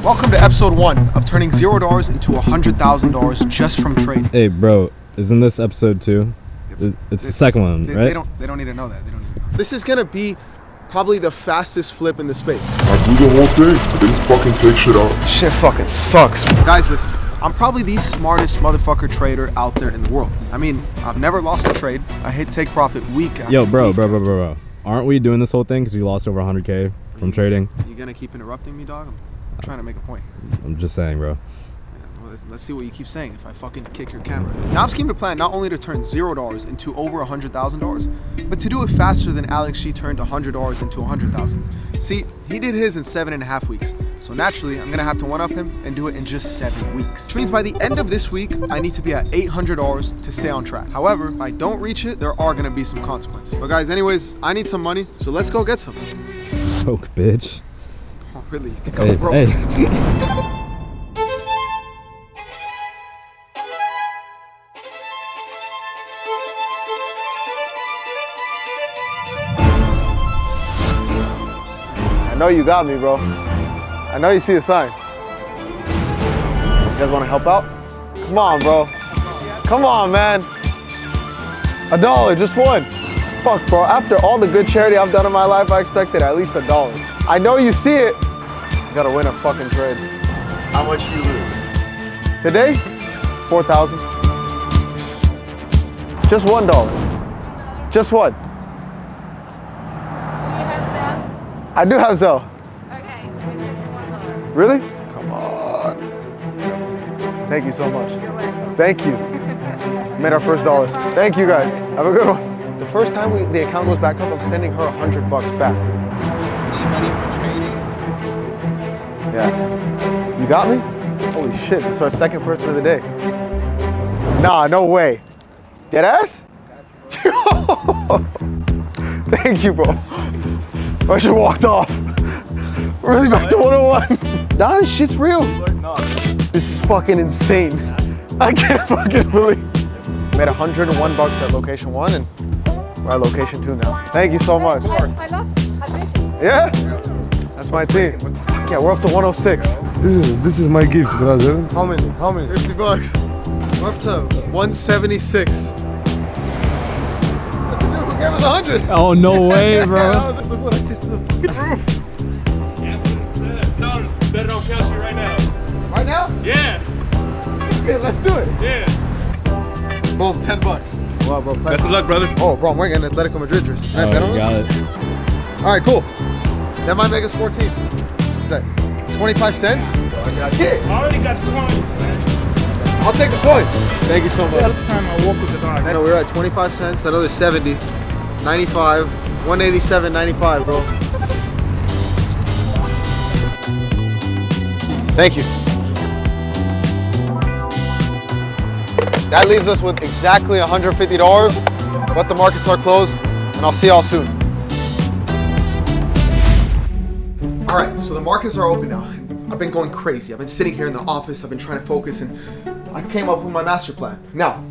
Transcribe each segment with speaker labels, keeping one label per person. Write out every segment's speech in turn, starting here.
Speaker 1: Welcome to episode 1 of turning $0 into $100,000 just from trading.
Speaker 2: Hey bro, isn't this episode 2? It's the second one, right?
Speaker 1: They don't need to know that. They don't need to know. This is gonna be probably the fastest flip in the space.
Speaker 3: I do the whole thing. I didn't fucking take shit out.
Speaker 1: Shit fucking sucks. Guys, listen. I'm probably the smartest motherfucker trader out there in the world. I mean, I've never lost a trade. I hit take profit week after
Speaker 2: Yo, bro. Aren't we doing this whole thing because you lost over 100K from trading?
Speaker 1: You gonna keep interrupting me, dog? I'm trying to make a point.
Speaker 2: I'm just saying, bro.
Speaker 1: Well, let's see what you keep saying if I fucking kick your camera. Now I've schemed a plan not only to turn $0 into over $100,000, but to do it faster than Alex G turned $100 into $100,000. See, he did his in 7.5 weeks. So naturally, I'm gonna have to one-up him and do it in just 7 weeks. Which means by the end of this week, I need to be at $800 to stay on track. However, if I don't reach it, there are gonna be some consequences. But guys, anyways, I need some money, so let's go get some.
Speaker 2: Poke, bitch.
Speaker 1: Oh, really? You think I'm broke?
Speaker 2: Hey.
Speaker 1: I know you got me, bro. I know you see the sign. You guys want to help out? Come on, bro. Come on, man. $1, just one. Fuck, bro. After all the good charity I've done in my life, I expected at least $1. I know you see it. You gotta win a fucking trade.
Speaker 3: How much do you lose?
Speaker 1: Today, 4,000. Just $1. Just one. I do have Zelle.
Speaker 4: Okay, we send you $1.
Speaker 1: Really? Come on. Thank you so much.
Speaker 4: You're welcome.
Speaker 1: Thank you. Made our first $1. Thank you guys. Have a good one. The first time the account goes back up, I'm sending her $100 back.
Speaker 4: Need money for trading?
Speaker 1: Yeah. You got me? Holy shit, this is our second person of the day. Nah, no way. Dead ass? Thank you, bro. I should have walked off. Really back to 101. Nah, this shit's real. This is fucking insane. I can't fucking believe. Made $101 at location 1 and we're at location 2 now. Thank you so much.
Speaker 4: I lost.
Speaker 1: Yeah? That's my team. Yeah, we're up to 106.
Speaker 3: This is my gift, brother.
Speaker 1: How many? How many? 50 bucks. We're up to 176. Who gave us 100?
Speaker 2: Oh, no way, bro.
Speaker 1: Look what I did to the fucking roof.
Speaker 5: No, bet it on Kelsey right now.
Speaker 1: Right now?
Speaker 5: Yeah.
Speaker 1: Okay, let's do it.
Speaker 5: Yeah.
Speaker 1: Boom, 10 bucks. Wow, bro.
Speaker 5: Best of luck, brother.
Speaker 1: Oh, bro, I'm wearing an Atletico Madrid jersey. Can I bet on
Speaker 2: You
Speaker 1: it?
Speaker 2: got it.
Speaker 1: All right, cool. That might make us 14. What's that? 25 cents? Shit.
Speaker 5: I already got the coins, man.
Speaker 1: I'll take the coin. Thank you so much.
Speaker 5: This time I walk with the dog.
Speaker 1: No, we're at 25 cents. Another 70. 95. 187.95, bro. Thank you. That leaves us with exactly $150, but the markets are closed, and I'll see y'all soon. All right, so the markets are open now. I've been going crazy. I've been sitting here in the office. I've been trying to focus, and I came up with my master plan. Now,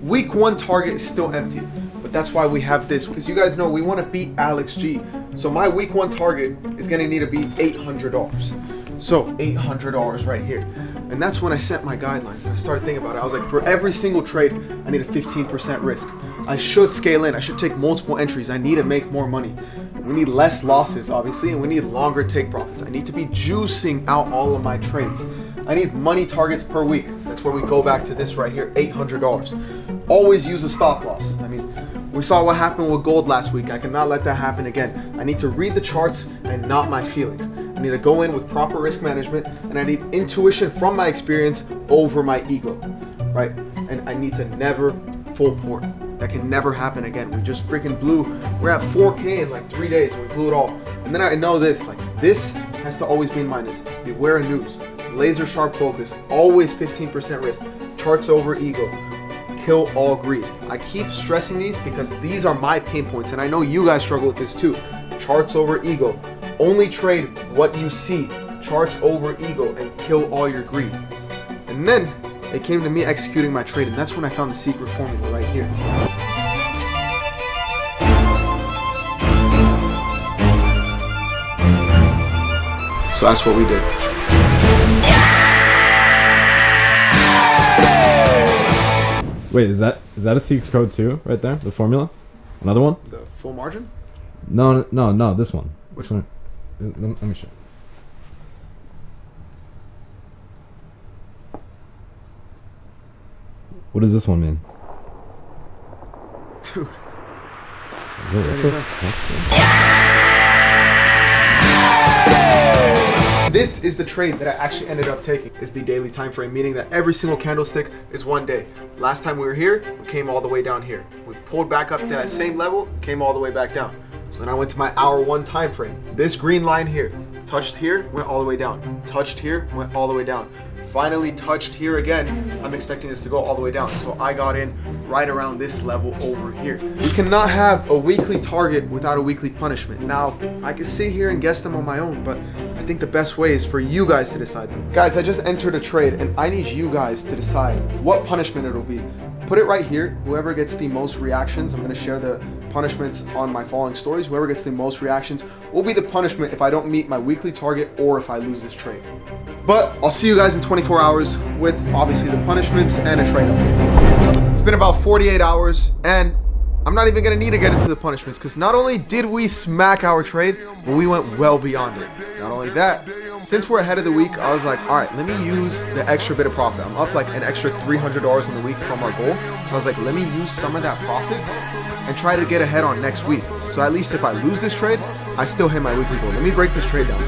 Speaker 1: week 1 target is still empty, but that's why we have this, because you guys know we want to beat Alex G. So my week 1 target is gonna need to be $800. So $800 right here. And that's when I set my guidelines and I started thinking about it. I was like, for every single trade, I need a 15% risk. I should scale in, I should take multiple entries. I need to make more money. We need less losses, obviously, and we need longer take profits. I need to be juicing out all of my trades. I need money targets per week. That's where we go back to this right here, $800. Always use a stop loss. I mean, we saw what happened with gold last week. I cannot let that happen again. I need to read the charts and not my feelings. I need to go in with proper risk management, and I need intuition from my experience over my ego, right? And I need to never full port. That can never happen again. We just freaking blew. We're at 4K in like 3 days, and we blew it all. And then I know this, like this has to always be in mind. Is beware of news, laser sharp focus, always 15% risk, charts over ego, kill all greed. I keep stressing these because these are my pain points, and I know you guys struggle with this too. Charts over ego. Only trade what you see. Charts over ego and kill all your greed. And then it came to me executing my trade, and that's when I found the secret formula right here. So that's what we did.
Speaker 2: Wait, is that a secret code too, right there? The formula? Another one?
Speaker 1: The full margin?
Speaker 2: No, this one.
Speaker 1: Which
Speaker 2: This one? Let me show. What does this one mean?
Speaker 1: Dude. This is the trade that I actually ended up taking. Is the daily time frame, meaning that every single candlestick is 1 day. Last time we were here, we came all the way down here. We pulled back up to that same level, came all the way back down. So then I went to my hour 1 time frame. This green line here, touched here, went all the way down. Touched here, went all the way down. Finally touched here again. I'm expecting this to go all the way down. So I got in right around this level over here. We cannot have a weekly target without a weekly punishment. Now, I can sit here and guess them on my own, but I think the best way is for you guys to decide them. Guys, I just entered a trade and I need you guys to decide what punishment it'll be. Put it right here. Whoever gets the most reactions, I'm gonna share the punishments on my following stories. Whoever gets the most reactions will be the punishment if I don't meet my weekly target or if I lose this trade. But I'll see you guys in 24 hours with obviously the punishments and a trade update. It's been about 48 hours and I'm not even gonna need to get into the punishments because not only did we smack our trade, but we went well beyond it. Not only that, since we're ahead of the week, I was like, all right, let me use the extra bit of profit. I'm up like an extra $300 in the week from our goal. So I was like, let me use some of that profit and try to get ahead on next week. So at least if I lose this trade, I still hit my weekly goal. Let me break this trade down.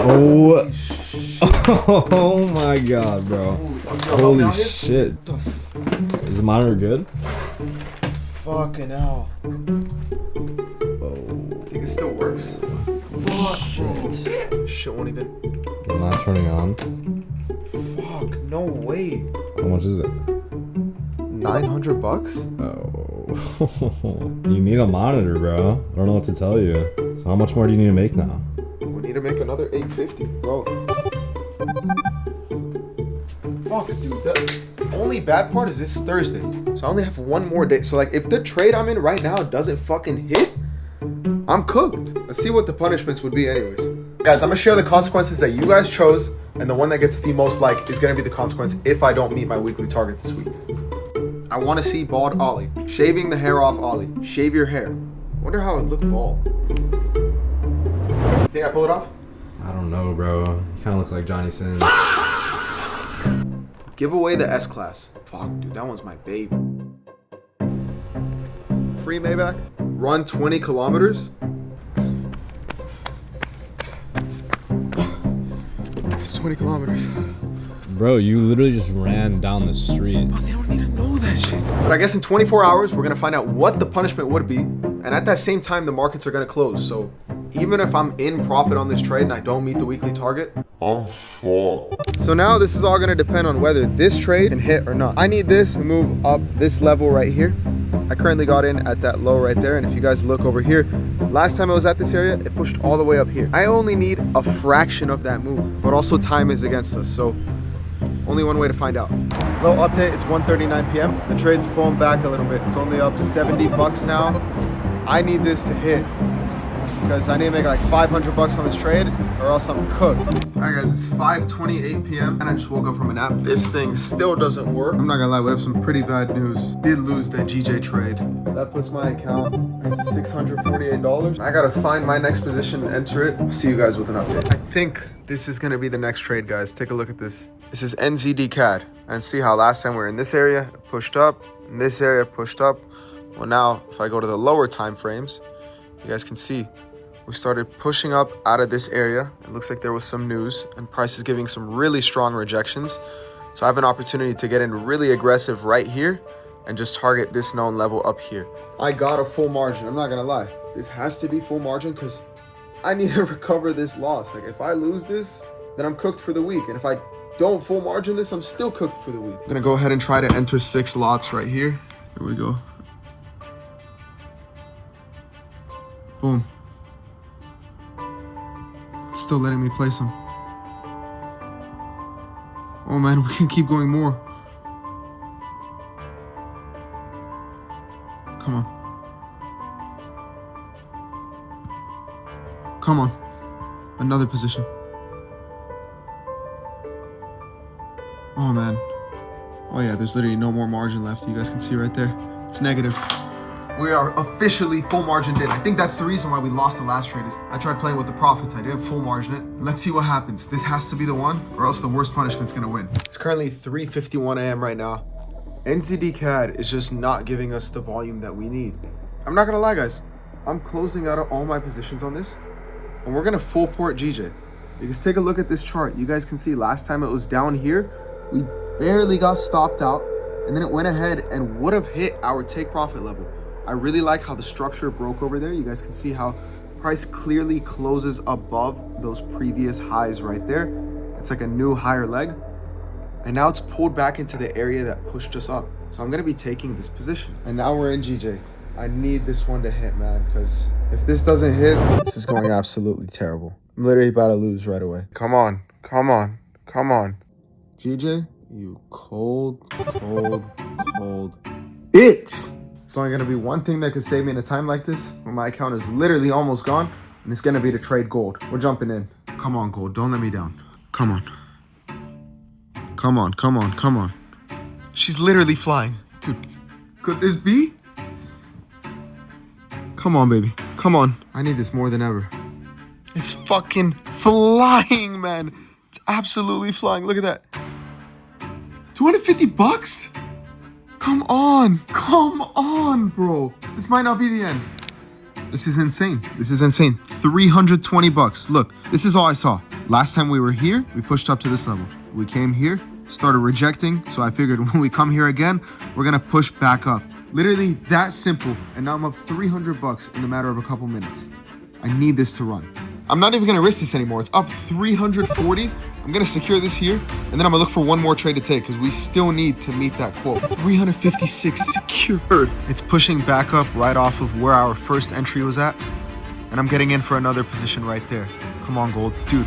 Speaker 2: Oh, oh my God, bro. Holy shit. Is the monitor good?
Speaker 1: Fucking hell.
Speaker 2: Oh.
Speaker 1: Think it still works? Fuck, shit. Shit won't even.
Speaker 2: It's not turning on.
Speaker 1: Fuck, no way.
Speaker 2: How much is it?
Speaker 1: 900 bucks?
Speaker 2: Oh. You need a monitor, bro. I don't know what to tell you. So how much more do you need to make now?
Speaker 1: We need to make another 850, bro. Fuck, dude. The only bad part is it's Thursday. So I only have 1 more day. So like if the trade I'm in right now doesn't fucking hit, I'm cooked. Let's see what the punishments would be anyways. Guys, I'm gonna share the consequences that you guys chose, and the one that gets the most like is gonna be the consequence if I don't meet my weekly target this week. I wanna see bald Ollie. Shaving the hair off Ollie. Shave your hair. Wonder how it look bald. Think I pull it off?
Speaker 2: I don't know, bro. You kind of look like Johnny Sins.
Speaker 1: Give away the S-Class. Fuck, dude, that one's my baby. Free Maybach. Run 20 kilometers. It's 20 kilometers.
Speaker 2: Bro, you literally just ran down the street.
Speaker 1: Oh, they don't need to know that shit. But I guess in 24 hours, we're gonna find out what the punishment would be. And at that same time, the markets are gonna close. So even if I'm in profit on this trade and I don't meet the weekly target,
Speaker 3: I'm fucked.
Speaker 1: so now this is all gonna depend on whether this trade can hit or not. I need this to move up this level right here. I currently got in at that low right there. And if you guys look over here, last time I was at this area, it pushed all the way up here. I only need a fraction of that move, but also time is against us. So only one way to find out. Little update, it's 1:39 p.m. The trade's pulling back a little bit. It's only up 70 bucks now. I need this to hit because I need to make like 500 bucks on this trade or else I'm cooked. All right guys, it's 5:28 p.m. and I just woke up from a nap. This thing still doesn't work. I'm not gonna lie, we have some pretty bad news. Did lose that GJ trade. So that puts my account at $648. I gotta find my next position and enter it. I'll see you guys with an update. I think this is gonna be the next trade, guys. Take a look at this. This is NZD CAD. And see how last time we were in this area, it pushed up, in this area, pushed up. Well now, if I go to the lower time frames, you guys can see we started pushing up out of this area. It looks like there was some news and price is giving some really strong rejections. So I have an opportunity to get in really aggressive right here and just target this known level up here. I got a full margin, I'm not gonna lie. This has to be full margin because I need to recover this loss. Like if I lose this, then I'm cooked for the week. And if I don't full margin this, I'm still cooked for the week. I'm gonna go ahead and try to enter 6 lots right here. Here we go. Boom. It's still letting me place them. Oh man, we can keep going more. Come on. Come on. Another position. Oh man. Oh yeah, there's literally no more margin left. You guys can see right there. It's negative. We are officially full margined in. I think that's the reason why we lost the last trade is I tried playing with the profits. I didn't full margin it. Let's see what happens. This has to be the one or else the worst punishment's gonna win. It's currently 3:51 a.m. right now. NZD CAD is just not giving us the volume that we need. I'm not gonna lie, guys. I'm closing out of all my positions on this and we're gonna full port GJ. Because take a look at this chart. You guys can see last time it was down here. We barely got stopped out and then it went ahead and would have hit our take profit level. I really like how the structure broke over there. You guys can see how price clearly closes above those previous highs right there. It's like a new higher leg. And now it's pulled back into the area that pushed us up. So I'm gonna be taking this position. And now we're in GJ. I need this one to hit, man, because if this doesn't hit, this is going absolutely terrible. I'm literally about to lose right away. Come on, come on, come on. GJ, you cold bitch. It's only gonna be one thing that could save me in a time like this, when my account is literally almost gone, and it's gonna be to trade gold. We're jumping in. Come on, gold, don't let me down. Come on. Come on, come on, come on. She's literally flying. Dude, could this be? Come on, baby, come on. I need this more than ever. It's fucking flying, man. It's absolutely flying, look at that. 250 bucks? Come on, bro. This might not be the end. This is insane. This is insane. 320 bucks. Look, this is all I saw. Last time we were here, we pushed up to this level. We came here, started rejecting. So I figured when we come here again, we're gonna push back up. Literally that simple. And now I'm up 300 bucks in the matter of a couple minutes. I need this to run. I'm not even gonna risk this anymore. It's up 340. I'm gonna secure this here, and then I'm gonna look for one more trade to take because we still need to meet that quote. 356 secured. It's pushing back up right off of where our first entry was at, and I'm getting in for another position right there. Come on, gold. Dude,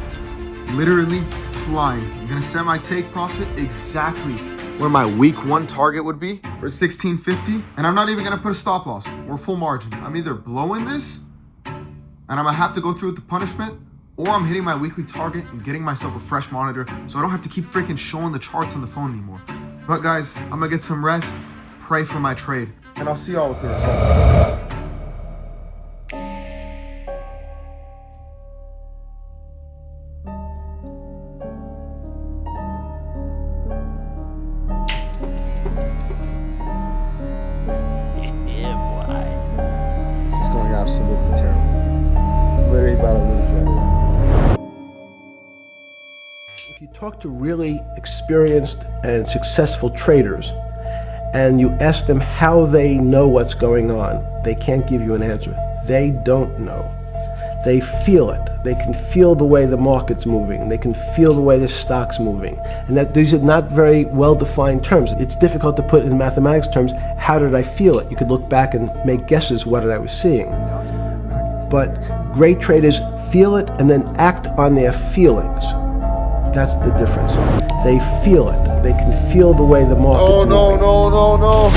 Speaker 1: literally flying. I'm gonna set my take profit exactly where my week one target would be for 1650, and I'm not even gonna put a stop loss. We're full margin. I'm either blowing this, and I'm gonna have to go through with the punishment, or I'm hitting my weekly target and getting myself a fresh monitor so I don't have to keep freaking showing the charts on the phone anymore. But guys, I'm gonna get some rest, pray for my trade, and I'll see y'all with the result. This is going absolutely terrible. Literally about to lose right away.
Speaker 6: If you talk to really experienced and successful traders and you ask them how they know what's going on, they can't give you an answer. They don't know. They feel it. They can feel the way the market's moving. They can feel the way the stock's moving. And that these are not very well-defined terms. It's difficult to put in mathematics terms, how did I feel it? You could look back and make guesses what I was seeing. But great traders feel it and then act on their feelings. That's the difference. They feel it. They can feel the way the market's moving.
Speaker 1: No.